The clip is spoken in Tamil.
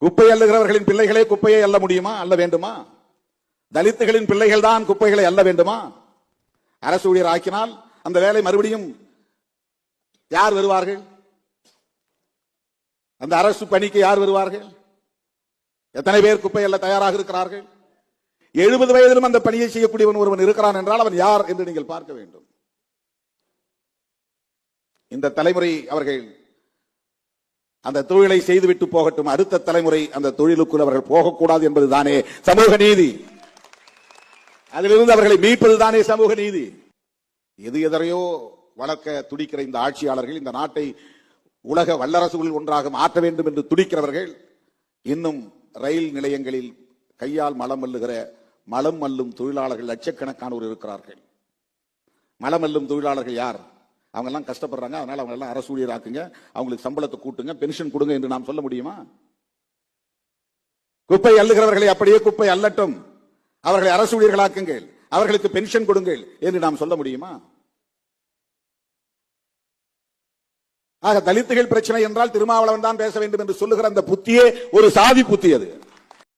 குப்பை அள்ளுகிறவர்களின் பிள்ளைகளே குப்பையை அள்ள முடியுமா? அல்ல வேண்டுமா? தலித்துகளின் பிள்ளைகள் தான் குப்பைகளை அள்ள வேண்டுமா? அரசு ஊழியர் ஆக்கினால் அந்த வேலை மறுபடியும் யார் வருவார்கள்? அந்த அரசு பணிக்கு யார் வருவார்கள்? எத்தனை பேர் குப்பை அல்ல தயாராக இருக்கிறார்கள்? 70 வயதிலும் அந்த பணியை செய்யக்கூடியவன் ஒருவன் இருக்கிறான் என்றால் அவன் யார் என்று நீங்கள் பார்க்க வேண்டும். இந்த தலைமுறை அவர்கள் அந்த தொழிலை செய்துவிட்டு போகட்டும், அடுத்த தலைமுறை அந்த தொழிலுக்குள் அவர்கள் போகக்கூடாது என்பதுதானே சமூக நீதி. அதிலிருந்து அவர்களை மீட்பதுதானே சமூக நீதி. எதையோ வளர்க்க துடிக்கிற இந்த ஆட்சியாளர்கள் இந்த நாட்டை உலக வல்லரசுகளில் ஒன்றாக மாற்ற வேண்டும் என்று துடிக்கிறவர்கள் இன்னும் ரயில் நிலையங்களில் கையால் மலம் அள்ளுகிற மலம் அள்ளும் தொழிலாளர்கள் லட்சக்கணக்கானோர் இருக்கிறார்கள். மலம் அள்ளும் தொழிலாளர்கள் யார்? அவங்க எல்லாம் கஷ்டப்படுறாங்க, அதனால அவங்க எல்லாம் அரசு ஊழியராக்குங்க, அவங்களுக்கு சம்பளத்தை கூட்டுங்க, பென்ஷன் கொடுங்க என்று நாம் சொல்ல முடியுமா? குப்பை அள்ளுகிறவர்களை அப்படியே குப்பை அள்ளட்டும், அவர்களை அரசு ஊழியர்களாக்குங்கள், அவர்களுக்கு பென்ஷன் கொடுங்கள் என்று நாம் சொல்ல முடியுமா? ஆக தலித்துகள் பிரச்சனை என்றால் திருமாவளவன் தான் பேச வேண்டும் என்று சொல்லுகிற அந்த புத்தியே ஒரு சாதி புத்தி. அது